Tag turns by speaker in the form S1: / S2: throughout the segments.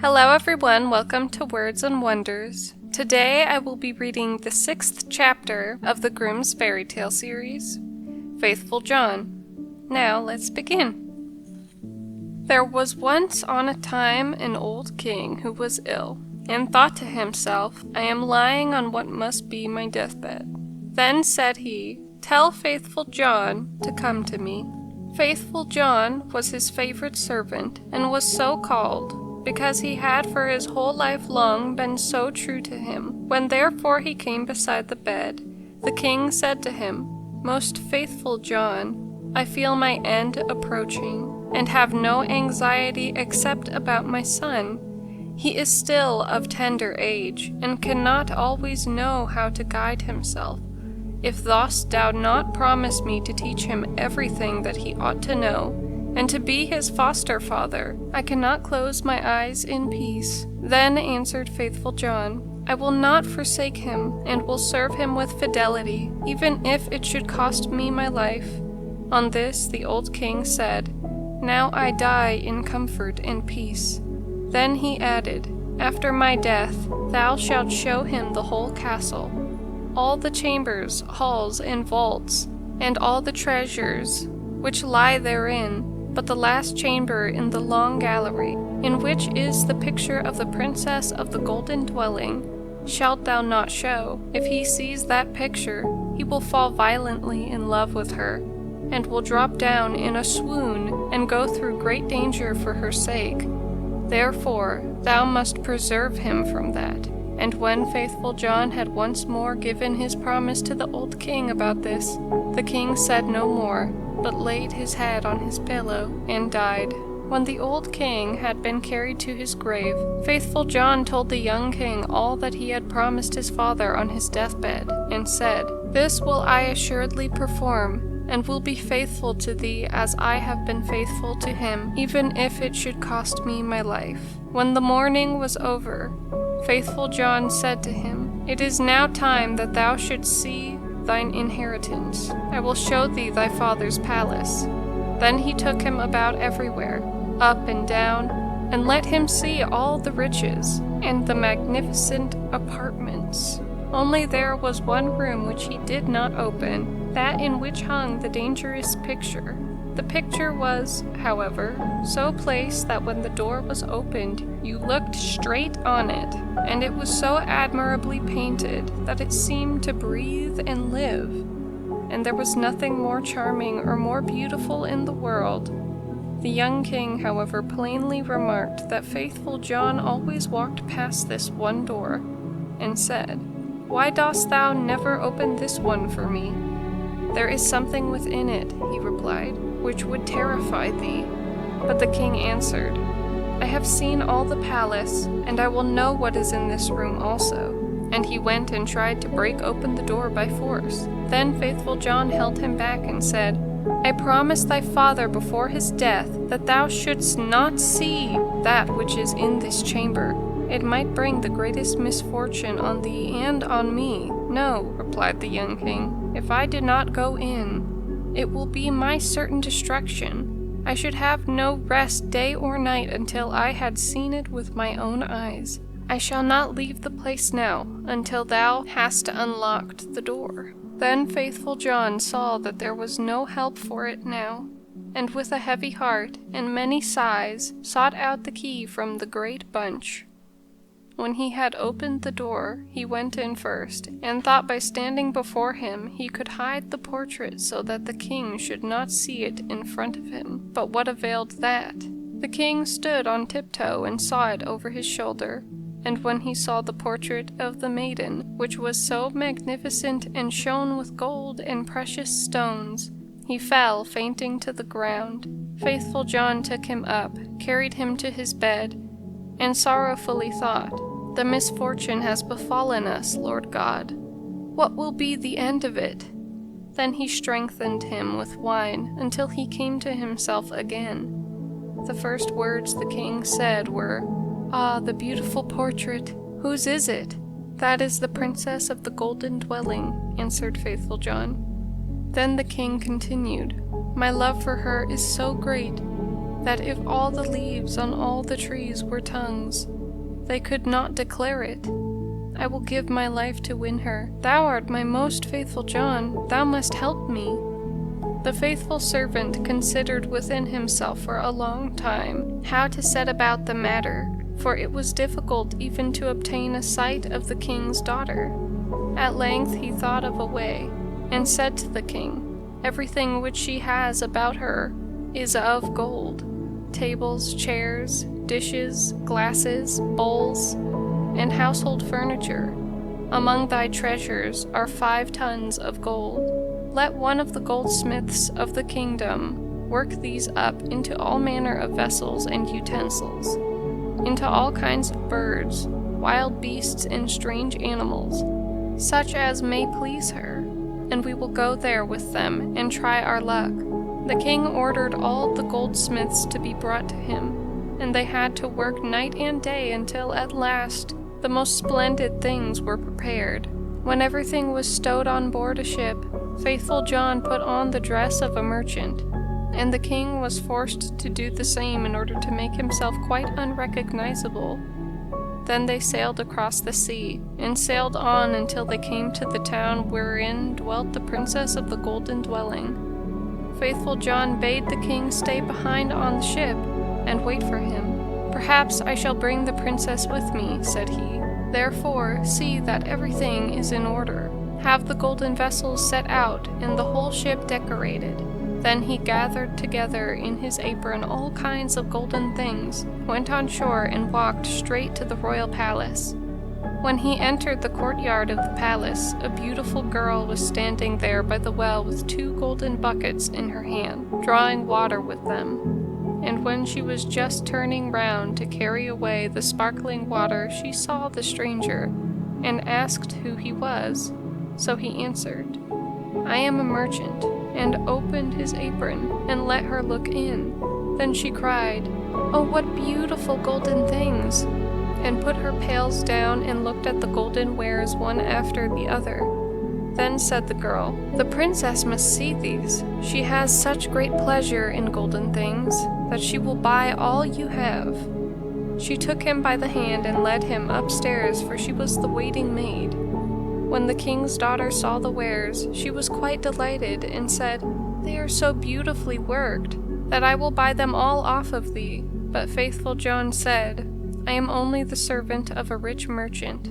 S1: Hello everyone, welcome to Words and Wonders. Today I will be reading the 6th chapter of the Grimm's fairytale series, Faithful John. Now let's begin. There was once on a time an old king who was ill, and thought to himself, I am lying on what must be my deathbed. Then said he, Tell Faithful John to come to me. Faithful John was his favorite servant, and was so called, because he had for his whole life long been so true to him. When therefore he came beside the bed, the king said to him, Most faithful John, I feel my end approaching, and have no anxiety except about my son. He is still of tender age, and cannot always know how to guide himself. If thus thou not promise me to teach him everything that he ought to know, and to be his foster father, I cannot close my eyes in peace. Then answered Faithful John, I will not forsake him, and will serve him with fidelity, even if it should cost me my life. On this the old king said, Now I die in comfort and peace. Then he added, After my death thou shalt show him the whole castle, all the chambers, halls, and vaults, and all the treasures which lie therein, but the last chamber in the long gallery, in which is the picture of the princess of the golden dwelling, shalt thou not show. If he sees that picture, he will fall violently in love with her, and will drop down in a swoon, and go through great danger for her sake. Therefore thou must preserve him from that. And when Faithful John had once more given his promise to the old king about this, the king said no more, but laid his head on his pillow and died. When the old king had been carried to his grave, Faithful John told the young king all that he had promised his father on his deathbed, and said, This will I assuredly perform, and will be faithful to thee as I have been faithful to him, even if it should cost me my life. When the mourning was over, Faithful John said to him, It is now time that thou shouldst see thine inheritance. I will show thee thy father's palace. Then he took him about everywhere, up and down, and let him see all the riches and the magnificent apartments. Only there was one room which he did not open, that in which hung the dangerous picture. The picture was, however, so placed that when the door was opened, you looked straight on it, and it was so admirably painted that it seemed to breathe and live, and there was nothing more charming or more beautiful in the world. The young king, however, plainly remarked that Faithful John always walked past this one door, and said, Why dost thou never open this one for me? There is something within it, he replied, which would terrify thee. But the king answered, I have seen all the palace, and I will know what is in this room also. And he went and tried to break open the door by force. Then Faithful John held him back and said, I promised thy father before his death that thou shouldst not see that which is in this chamber. It might bring the greatest misfortune on thee and on me. No, replied the young king, if I did not go in, it will be my certain destruction. I should have no rest day or night until I had seen it with my own eyes. I shall not leave the place now until thou hast unlocked the door. Then Faithful John saw that there was no help for it now, and with a heavy heart and many sighs sought out the key from the great bunch. When he had opened the door, he went in first, and thought by standing before him he could hide the portrait so that the king should not see it in front of him. But what availed that? The king stood on tiptoe and saw it over his shoulder, and when he saw the portrait of the maiden, which was so magnificent and shone with gold and precious stones, he fell fainting to the ground. Faithful John took him up, carried him to his bed, and sorrowfully thought, The misfortune has befallen us, Lord God. What will be the end of it? Then he strengthened him with wine until he came to himself again. The first words the king said were, Ah, the beautiful portrait! Whose is it? That is the princess of the golden dwelling, answered Faithful John. Then the king continued, My love for her is so great that if all the leaves on all the trees were tongues, they could not declare it. I will give my life to win her. Thou art my most faithful John, thou must help me." The faithful servant considered within himself for a long time how to set about the matter, for it was difficult even to obtain a sight of the king's daughter. At length he thought of a way, and said to the king, "Everything which she has about her is of gold: tables, chairs, dishes, glasses, bowls, and household furniture. Among thy treasures are 5 tons of gold. Let one of the goldsmiths of the kingdom work these up into all manner of vessels and utensils, into all kinds of birds, wild beasts, and strange animals, such as may please her, and we will go there with them and try our luck." The king ordered all the goldsmiths to be brought to him, and they had to work night and day until at last the most splendid things were prepared. When everything was stowed on board a ship, faithful John put on the dress of a merchant, and the king was forced to do the same in order to make himself quite unrecognizable. Then they sailed across the sea, and sailed on until they came to the town wherein dwelt the princess of the golden dwelling. Faithful John bade the king stay behind on the ship, and wait for him. "Perhaps I shall bring the princess with me," said he. "Therefore see that everything is in order. Have the golden vessels set out, and the whole ship decorated." Then he gathered together in his apron all kinds of golden things, went on shore, and walked straight to the royal palace. When he entered the courtyard of the palace, a beautiful girl was standing there by the well with 2 golden buckets in her hand, drawing water with them. And when she was just turning round to carry away the sparkling water, she saw the stranger, and asked who he was. So he answered, "I am a merchant," and opened his apron, and let her look in. Then she cried, "Oh, what beautiful golden things!" and put her pails down and looked at the golden wares one after the other. Then said the girl, "The princess must see these. She has such great pleasure in golden things that she will buy all you have." She took him by the hand and led him upstairs, for she was the waiting maid. When the king's daughter saw the wares, she was quite delighted, and said, "They are so beautifully worked that I will buy them all off of thee." But faithful John said, "I am only the servant of a rich merchant.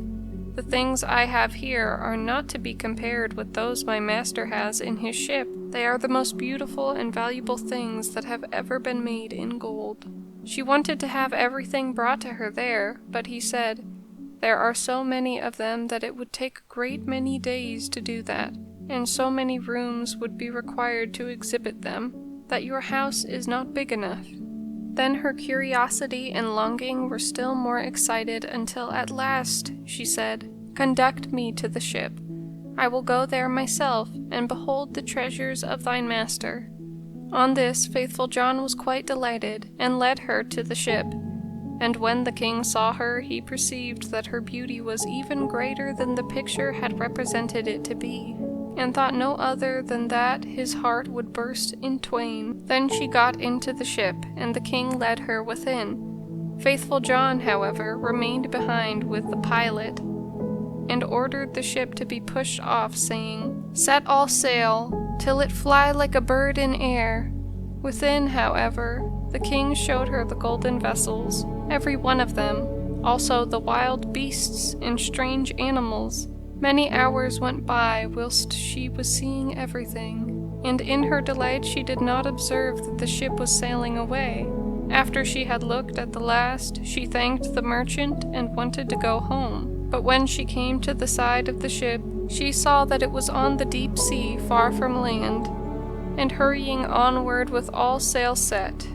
S1: The things I have here are not to be compared with those my master has in his ship. They are the most beautiful and valuable things that have ever been made in gold." She wanted to have everything brought to her there, but he said, "There are so many of them that it would take a great many days to do that, and so many rooms would be required to exhibit them, that your house is not big enough." Then her curiosity and longing were still more excited until at last she said, "Conduct me to the ship. I will go there myself and behold the treasures of thine master." On this faithful John was quite delighted, and led her to the ship. And when the king saw her, he perceived that her beauty was even greater than the picture had represented it to be, and thought no other than that his heart would burst in twain. Then she got into the ship, and the king led her within. Faithful John, however, remained behind with the pilot, and ordered the ship to be pushed off, saying, "Set all sail, till it fly like a bird in air." Within, however, the king showed her the golden vessels, every one of them, also the wild beasts and strange animals. Many hours went by whilst she was seeing everything, and in her delight she did not observe that the ship was sailing away. After she had looked at the last, she thanked the merchant and wanted to go home. But when she came to the side of the ship, she saw that it was on the deep sea far from land, and hurrying onward with all sail set.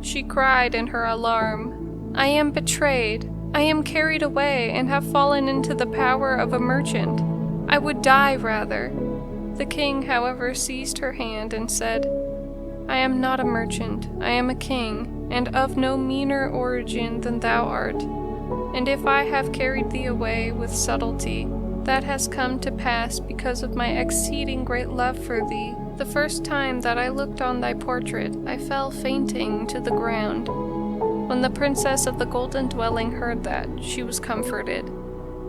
S1: She cried in her alarm, "I am betrayed! I am carried away, and have fallen into the power of a merchant. I would die rather." The king, however, seized her hand and said, "I am not a merchant, I am a king, and of no meaner origin than thou art. And if I have carried thee away with subtlety, that has come to pass because of my exceeding great love for thee. The The first time that I looked on thy portrait, I fell fainting to the ground. When the princess of the golden dwelling heard that, she was comforted,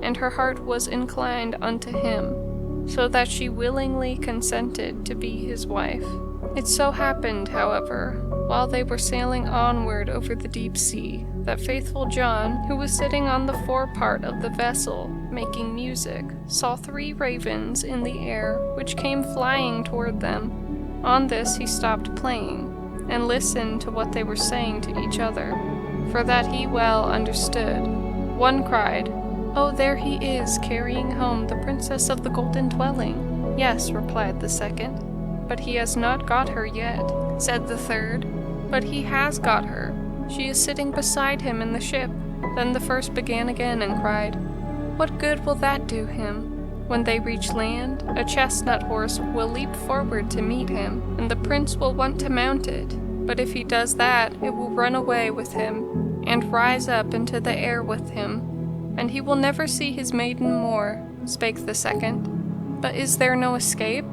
S1: and her heart was inclined unto him, so that she willingly consented to be his wife. It so happened, however, while they were sailing onward over the deep sea, that faithful John, who was sitting on the forepart of the vessel, making music, saw 3 ravens in the air, which came flying toward them. On this he stopped playing, and listened to what they were saying to each other, for that he well understood. One cried, "Oh, there he is, carrying home the princess of the golden dwelling." "Yes," replied the second. "But he has not got her yet," said the third. "But he has got her. She is sitting beside him in the ship." Then the first began again and cried, "What good will that do him? When they reach land, a chestnut horse will leap forward to meet him, and the prince will want to mount it. But if he does that, it will run away with him, and rise up into the air with him, and he will never see his maiden more," spake the second. "But is there no escape?"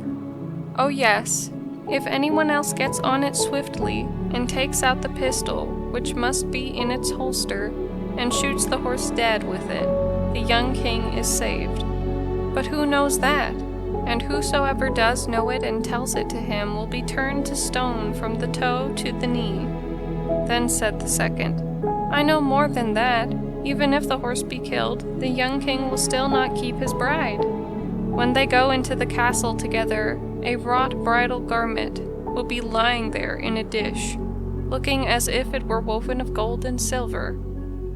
S1: "Oh yes, if anyone else gets on it swiftly, and takes out the pistol, which must be in its holster, and shoots the horse dead with it, the young king is saved. But who knows that? And whosoever does know it and tells it to him will be turned to stone from the toe to the knee." Then said the second, "I know more than that. Even if the horse be killed, the young king will still not keep his bride. When they go into the castle together, a wrought bridal garment will be lying there in a dish, looking as if it were woven of gold and silver.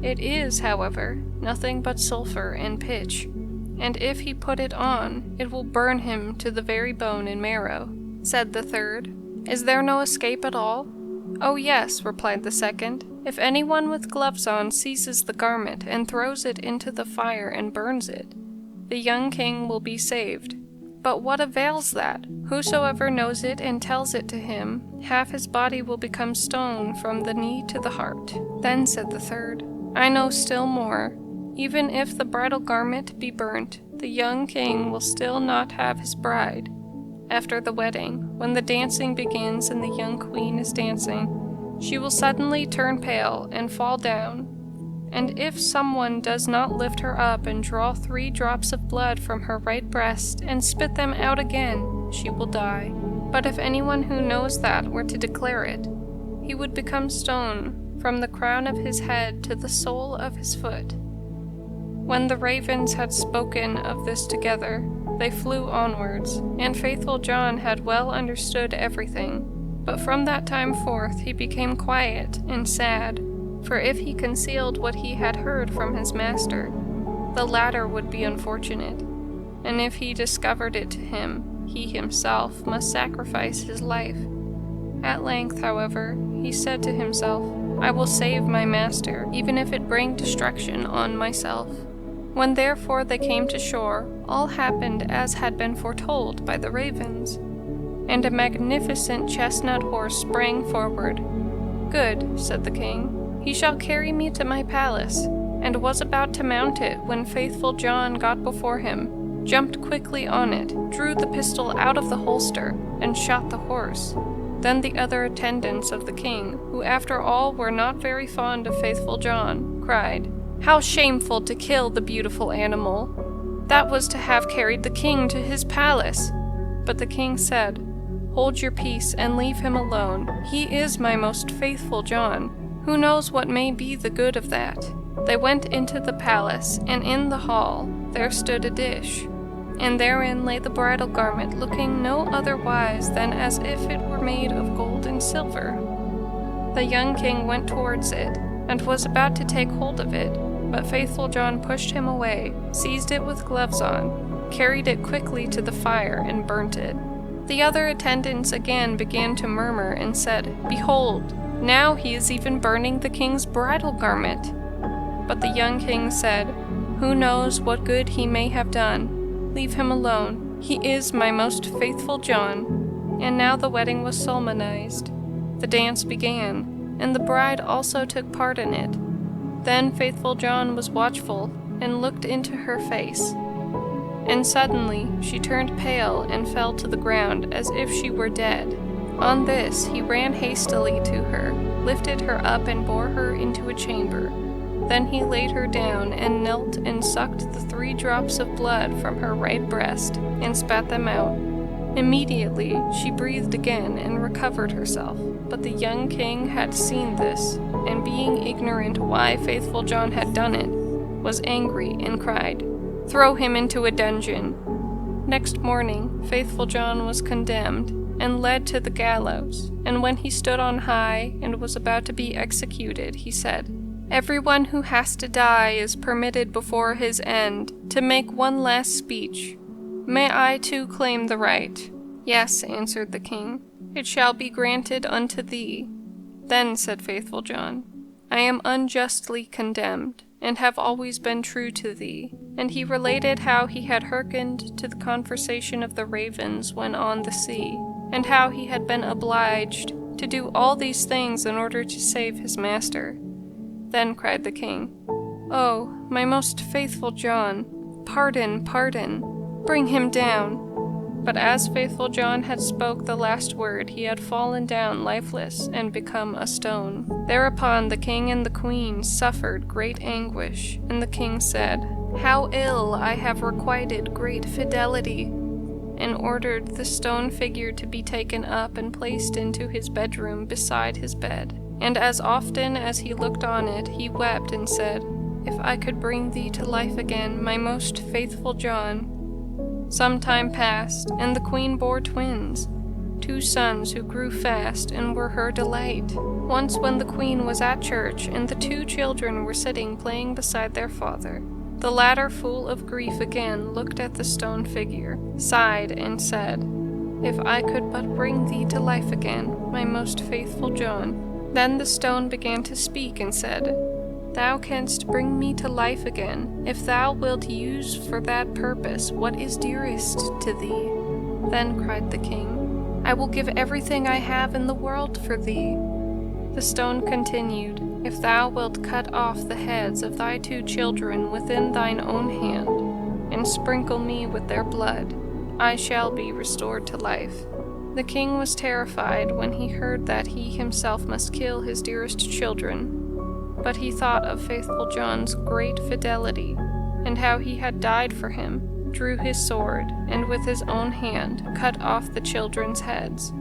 S1: It is, however, nothing but sulphur and pitch, and if he put it on, it will burn him to the very bone and marrow." Said the third, "Is there no escape at all?" "Oh yes," replied the second. "If anyone with gloves on seizes the garment and throws it into the fire and burns it, the young king will be saved. But what avails that? Whosoever knows it and tells it to him, half his body will become stone from the knee to the heart." Then said the third, "I know still more. Even if the bridal garment be burnt, the young king will still not have his bride. After the wedding, when the dancing begins and the young queen is dancing, she will suddenly turn pale and fall down. And if someone does not lift her up and draw 3 drops of blood from her right breast and spit them out again, she will die. But if anyone who knows that were to declare it, he would become stone from the crown of his head to the sole of his foot." When the ravens had spoken of this together, they flew onwards, and faithful John had well understood everything. But from that time forth he became quiet and sad, for if he concealed what he had heard from his master, the latter would be unfortunate, and if he discovered it to him, he himself must sacrifice his life. At length, however, he said to himself, "I will save my master, even if it bring destruction on myself." When therefore they came to shore, all happened as had been foretold by the ravens, and a magnificent chestnut horse sprang forward. "Good," said the king, "he shall carry me to my palace," and was about to mount it when faithful John got before him, jumped quickly on it, drew the pistol out of the holster, and shot the horse. Then the other attendants of the king, who after all were not very fond of faithful John, cried, "How shameful to kill the beautiful animal! That was to have carried the king to his palace." But the king said, "Hold your peace and leave him alone. He is my most faithful John. Who knows what may be the good of that?" They went into the palace, and in the hall there stood a dish, and therein lay the bridal garment, looking no otherwise than as if it were made of gold and silver. The young king went towards it, and was about to take hold of it, but faithful John pushed him away, seized it with gloves on, carried it quickly to the fire, and burnt it. The other attendants again began to murmur and said, "Behold, now he is even burning the king's bridal garment." But the young king said, "Who knows what good he may have done? Leave him alone. He is my most faithful John." And now the wedding was solemnized. The dance began, and the bride also took part in it. Then faithful John was watchful, and looked into her face. and suddenly she turned pale and fell to the ground as if she were dead. On this he ran hastily to her, lifted her up and bore her into a chamber. Then he laid her down and knelt and sucked the 3 drops of blood from her right breast and spat them out. Immediately she breathed again and recovered herself. But the young king had seen this, and being ignorant why faithful John had done it, was angry and cried, "Throw him into a dungeon." Next morning faithful John was condemned and led to the gallows, and when he stood on high and was about to be executed, he said, "Everyone who has to die is permitted before his end to make one last speech. May I too claim the right?" "Yes," answered the king, "it shall be granted unto thee." Then said faithful John, "I am unjustly condemned, and have always been true to thee." And he related how he had hearkened to the conversation of the ravens when on the sea, and how he had been obliged to do all these things in order to save his master. Then cried the king, "Oh, my most faithful John, pardon, pardon, bring him down." But as faithful John had spoke the last word, he had fallen down lifeless and become a stone. Thereupon the king and the queen suffered great anguish, and the king said, "How ill I have requited great fidelity," and ordered the stone figure to be taken up and placed into his bedroom beside his bed. And as often as he looked on it, he wept and said, "If I could bring thee to life again, my most faithful John." Some time passed, and the queen bore twins, 2 sons who grew fast and were her delight. Once when the queen was at church, and the 2 children were sitting playing beside their father, the latter, full of grief again, looked at the stone figure, sighed, and said, "If I could but bring thee to life again, my most faithful John." Then the stone began to speak and said, "Thou canst bring me to life again, if thou wilt use for that purpose what is dearest to thee." Then cried the king, "I will give everything I have in the world for thee." The stone continued, "If thou wilt cut off the heads of thy 2 children within thine own hand, and sprinkle me with their blood, I shall be restored to life." The king was terrified when he heard that he himself must kill his dearest children. But he thought of faithful John's great fidelity, and how he had died for him, drew his sword, and with his own hand cut off the children's heads.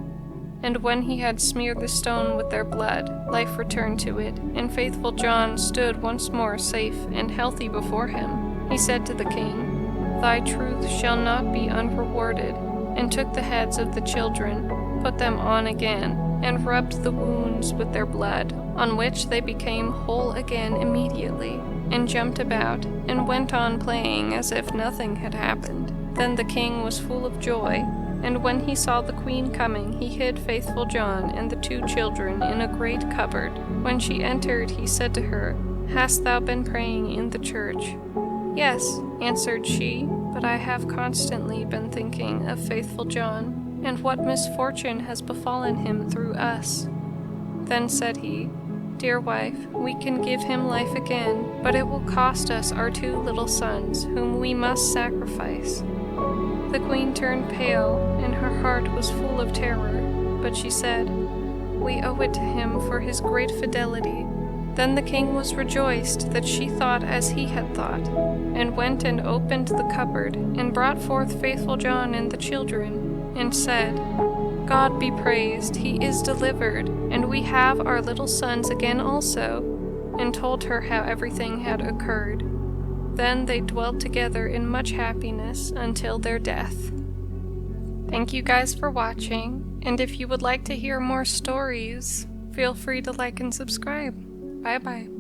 S1: And when he had smeared the stone with their blood, life returned to it, and faithful John stood once more safe and healthy before him. He said to the king, "Thy truth shall not be unrewarded," and took the heads of the children, put them on again, and rubbed the wounds with their blood, on which they became whole again immediately, and jumped about, and went on playing as if nothing had happened. Then the king was full of joy, and when he saw the queen coming, he hid faithful John and the 2 children in a great cupboard. When she entered, he said to her, "Hast thou been praying in the church?" "Yes," answered she, "but I have constantly been thinking of faithful John, and what misfortune has befallen him through us." Then said he, "Dear wife, we can give him life again, but it will cost us our 2 little sons, whom we must sacrifice." The queen turned pale, and her heart was full of terror, but she said, "We owe it to him for his great fidelity." Then the king was rejoiced that she thought as he had thought, and went and opened the cupboard, and brought forth faithful John and the children, and said, "God be praised, he is delivered, and we have our little sons again also," and told her how everything had occurred. Then they dwelt together in much happiness until their death. Thank you guys for watching, and if you would like to hear more stories, feel free to like and subscribe. Bye bye.